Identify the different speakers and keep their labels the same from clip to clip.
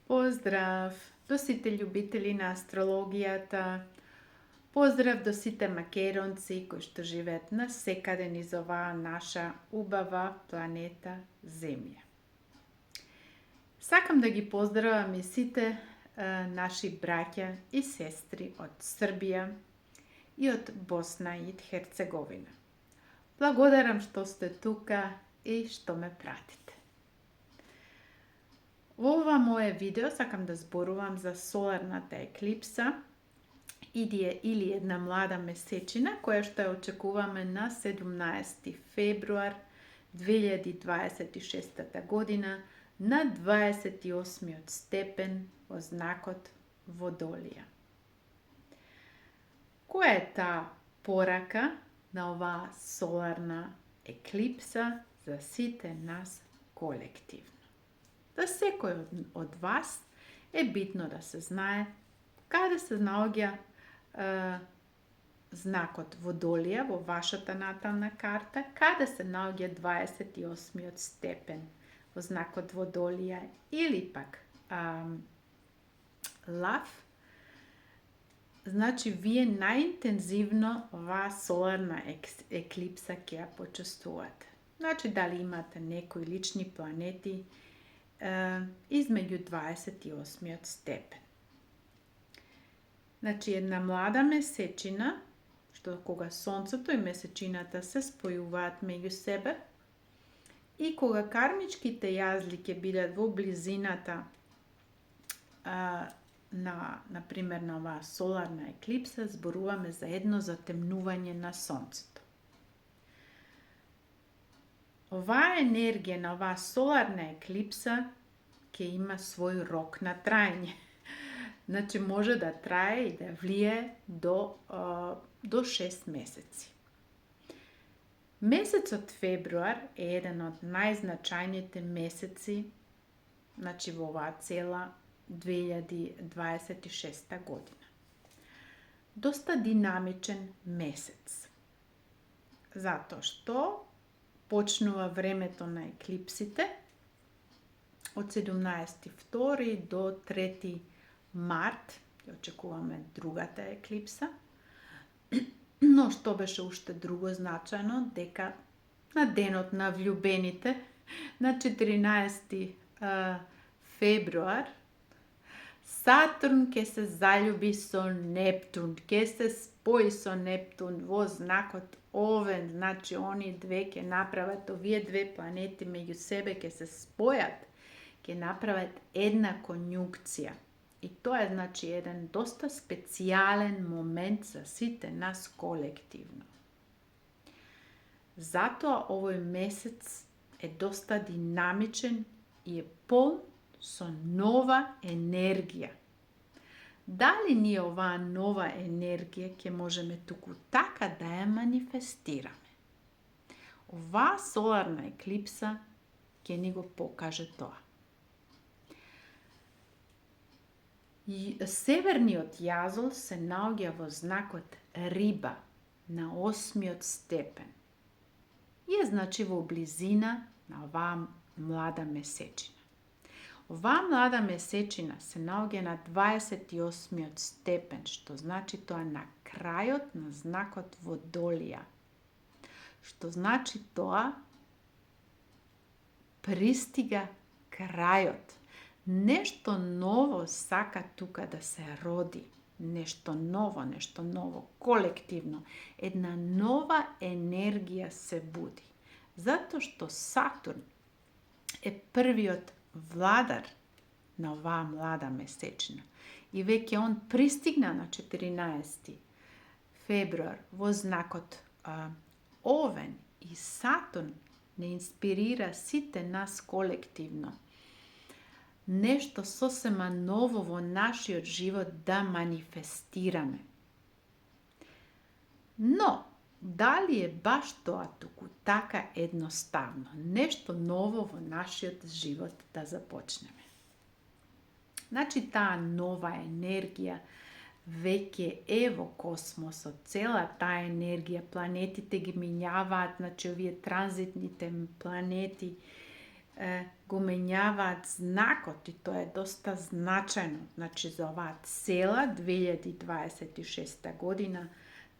Speaker 1: Поздрав до сите љубители на астрологијата. Поздрав до сите македонци кои што живеат насекаде низ оваа наша убава планета Земја. Сакам да ги поздравам и сите наши браќа и сестри од Србија и од Босна и Херцеговина. Благодарам што сте тука и што ме пратите. Во ова мое видео сакам да зборувам за соларната еклипса или една млада месечина која што ја очекуваме на 17 февруар 2026 година на 28 степен во знакот Водолија. Која е таа порака на оваа соларна еклипса за сите нас колективно? За секој од вас е битно да се знае каде се наоѓа знакот Водолија во вашата натална карта, каде се наоѓа 28 степен во знакот Водолија или пак Лав. Значи, вие најинтензивно оваа соларна еклипса ќе ја почувствувате. Значи, дали имате некои лични планети измеѓу 28 степен. Значи, една млада месечина, што кога Сонцето и месечината се спојуваат меѓу себе и кога кармичките јазли ќе бидат во близината например на оваа соларна еклипса, зборуваме за едно затемнување на Сонцето. Оваа енергија на оваа соларна еклипса ќе има свој рок на траење. Значи, може да трае и да влие до 6 месеци. Месецот февруар е еден од најзначајните месеци, значи во оваа цела 2026 година. Доста динамичен месец. Затоа што почнува времето на еклипсите од 17.2 до 3. март, ја очекуваме другата еклипса, но што беше уште друго значајно, дека на денот на влюбените, на 14. февруар, Сатурн ќе се заљуби со Нептун, ќе се спои со Нептун во знакот Овен, значи они две ќе направат, овие две планети меѓу себе ќе се спојат, ќе направат една конјункција. И тоа е, значи, еден доста специјален момент за сите нас колективно. Затоа овој месец е доста динамичен и е полн со нова енергија. Дали ние оваа нова енергија ќе можеме туку така да ја манифестираме? Оваа соларна еклипса ќе ни го покаже тоа. Северниот јазол се наоѓа во знакот Риба на 8 степен. И е, значи, во близина на оваа млада месечина. Оваа млада месечина се наоѓа на 28 степен, што значи тоа на крајот на знакот Водолија. Што значи тоа пристига крајот. Нешто ново сака тука да се роди. Нешто ново, колективно. Една нова енергија се буди. Затоа што Сатурн е првиот владар на оваа млада месечина. И веќе он пристигна на 14. февруар во знакот Овен и Сатурн не инспирира сите нас колективно. Нешто сосема ново во нашиот живот да манифестираме. Но, дали е баш тоа туку така едноставно, нешто ново во нашиот живот да започнеме? Значи, таа нова енергија веќе е во космосот, цела таа енергија, планетите ги минјаваат, значи овие транзитните планети го менјаваат знакот и тоа е доста значајно. Значи за оваа цела 2026 година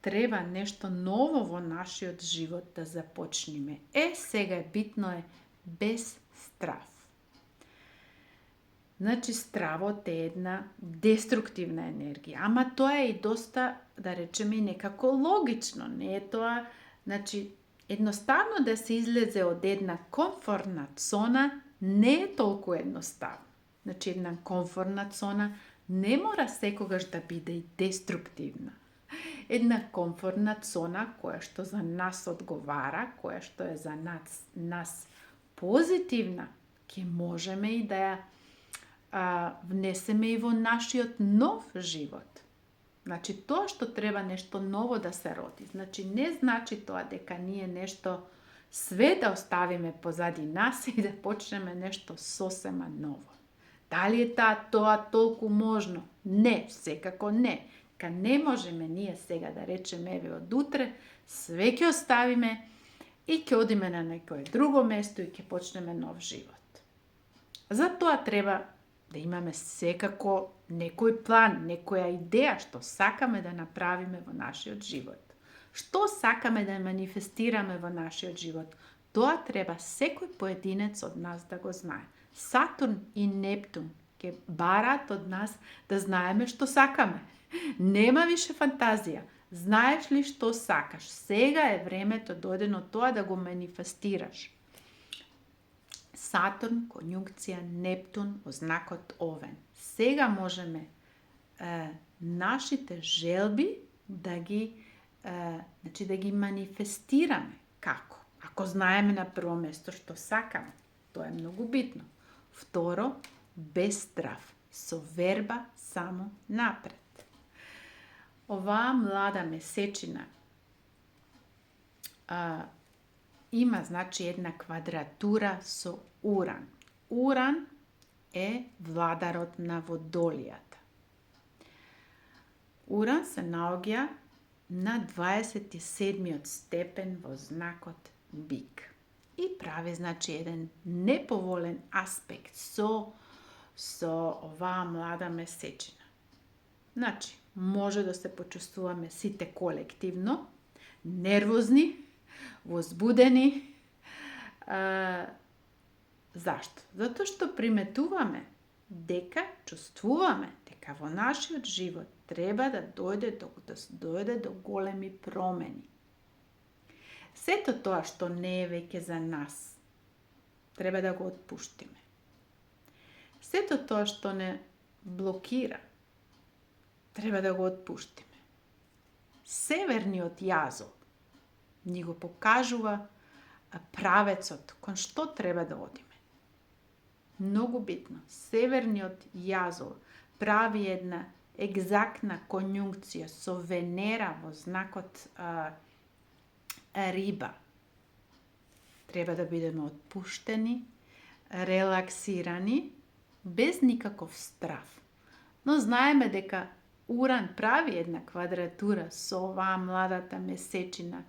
Speaker 1: треба нешто ново во нашиот живот да започнеме. Сега битно е без страв. Значи стравот е една деструктивна енергија, ама тоа е и доста, да речеме, некако логично. Не е тоа, значи, едноставно да се излезе од една комфортна зона не е толку едноставно. Значи, една комфортна зона не мора секогаш да биде и деструктивна. Една комфортна зона која што за нас одговара, која што е за нас позитивна, ќе можеме и да ја внесеме и во нашиот нов живот. Значи, тоа што треба нешто ново да се роди. Значи, не значи тоа дека ние нешто све да оставиме позади нас и да почнеме нешто сосема ново. Дали е тоа толку можно? Не, секако не. Ка не можеме ние сега да речеме, еве од утре, све ќе оставиме и ќе одиме на некое друго место и ќе почнеме нов живот. За тоа треба да имаме секако некој план, некоја идеја што сакаме да направиме во нашиот живот. Што сакаме да манифестираме во нашиот живот. Тоа треба секој поединец од нас да го знае. Сатурн и Нептун ќе бараат од нас да знаеме што сакаме. Нема више фантазија. Знаеш ли што сакаш? Сега е времето додено тоа да го манифестираш. Сатурн, конјункција, Нептун, во знакот Овен. Сега можеме нашите желби да ги манифестираме. Како? Ако знаеме на прво место што сакаме. Тоа е многу битно. Второ, без страв. Со верба само напред. Оваа млада месечина има, значи, една квадратура со Уран. Уран е владарот на водолијата. Уран се наоѓа на 27-миот степен во знакот Бик. И прави, значи, еден неповолен аспект со оваа млада месечина. Значи, може да се почувствуваме сите колективно, нервозни, возбудени. Зашто? Затоа што приметуваме дека чувствуваме дека во нашиот живот треба да дојде до големи промени. Сето тоа што не е веќе за нас, треба да го отпуштиме. Сето тоа што не блокира, треба да го отпуштиме. Северниот јазол ни го покажува правецот кон што треба да одиме. Многу битно. Северниот јазол прави една екзактна конјункција со Венера во знакот Риба. Треба да бидеме отпуштени, релаксирани, без никаков страв. Но знаеме дека Уран прави една квадратура со оваа младата месечина.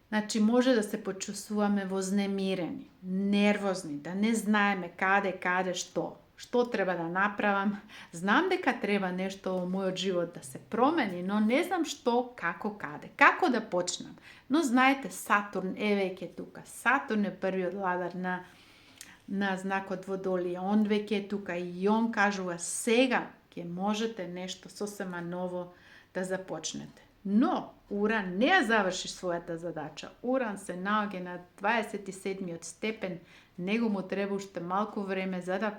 Speaker 1: Значи, може да се почувствуваме вознемирени, нервозни, да не знаеме каде, што треба да направам. Знам дека треба нешто во мојот живот да се промени, но не знам што, како, каде. Како да почнам? Но знаете, Сатурн е веќе тука. Сатурн е првиот владар на знакот Водолија. Он веќе е тука и он кажува сега ќе можете нешто сосема ново да започнете. Но Уран не ја заврши својата задача. Уран се наоѓа на 27-миот степен, него му треба уште малку време за да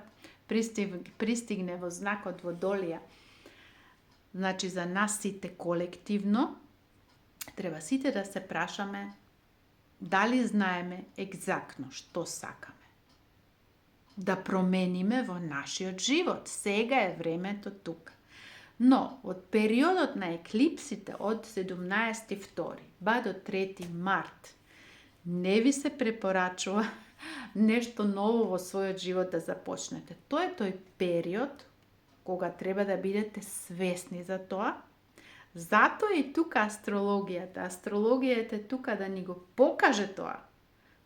Speaker 1: пристигне во знакот Водолија. Значи, за нас сите колективно, треба сите да се прашаме дали знаеме екзактно што сакаме. Да промениме во нашиот живот. Сега е времето тука. Но, од периодот на еклипсите од 17.2. ба до 3. март, не ви се препорачува нешто ново во својот живот да започнете. Тоа е тој период кога треба да бидете свесни за тоа. Затоа и тука астрологијата. Астрологијата е тука да ни го покаже тоа.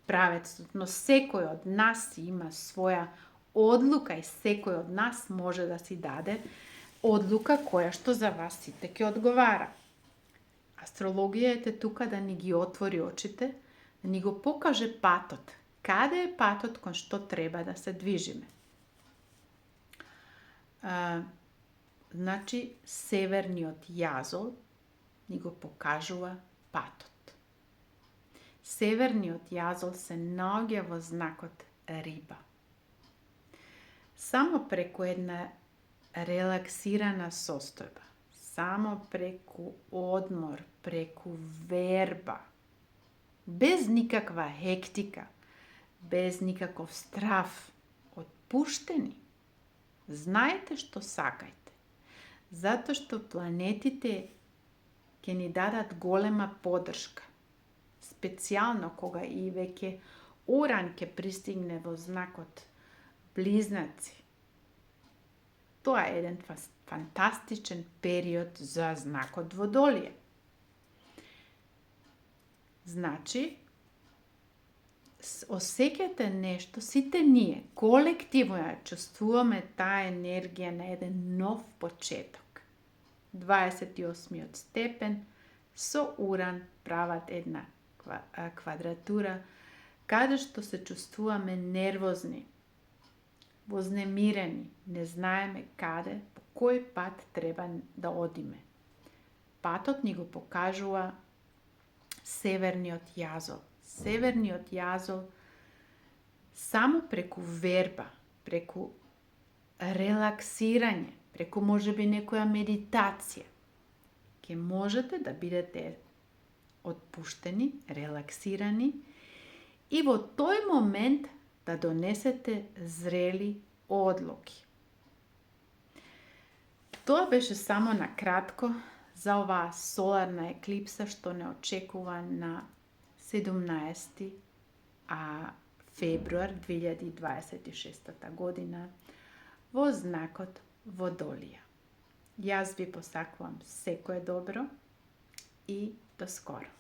Speaker 1: правецот, но секој од нас има своја одлука и секој од нас може да си даде одлука која што за вас сите ќе одговара. Астрологијата е тука да ни ги отвори очите, да ни го покаже патот. Каде е патот кон што треба да се движиме? Значи, северниот јазол ни го покажува патот. Северниот јазол се наоѓа во знакот Риба. Само преку една релаксирана состојба, само преку одмор, преку верба, без никаква хектика, без никаков страв, отпуштени, знаете што сакајте, затоа што планетите ќе ни дадат голема поддршка. Специјално кога и веќе Уран ќе пристигне во знакот Близнаци. Тоа е еден фантастичен период за знакот Водолие. Значи, осеќате нешто, сите ние, колективно ја чувствуваме таа енергија на еден нов почеток. 28 степен со Уран прават една квадратура, каде што се чувствуваме нервозни, вознемирени, не знаеме каде, по кој пат треба да одиме. Патот ни го покажува северниот јазол. Северниот јазол само преку верба, преку релаксирање, преку можеби некоја медитација, ќе можете да бидете отпуштени, релаксирани и во тој момент да донесете зрели одлуки. Тоа беше само на кратко за оваа соларна еклипса што не очекува на 17 февруар 2026 година во знакот Водолија. Јас ви посакувам секое добро и до скоро.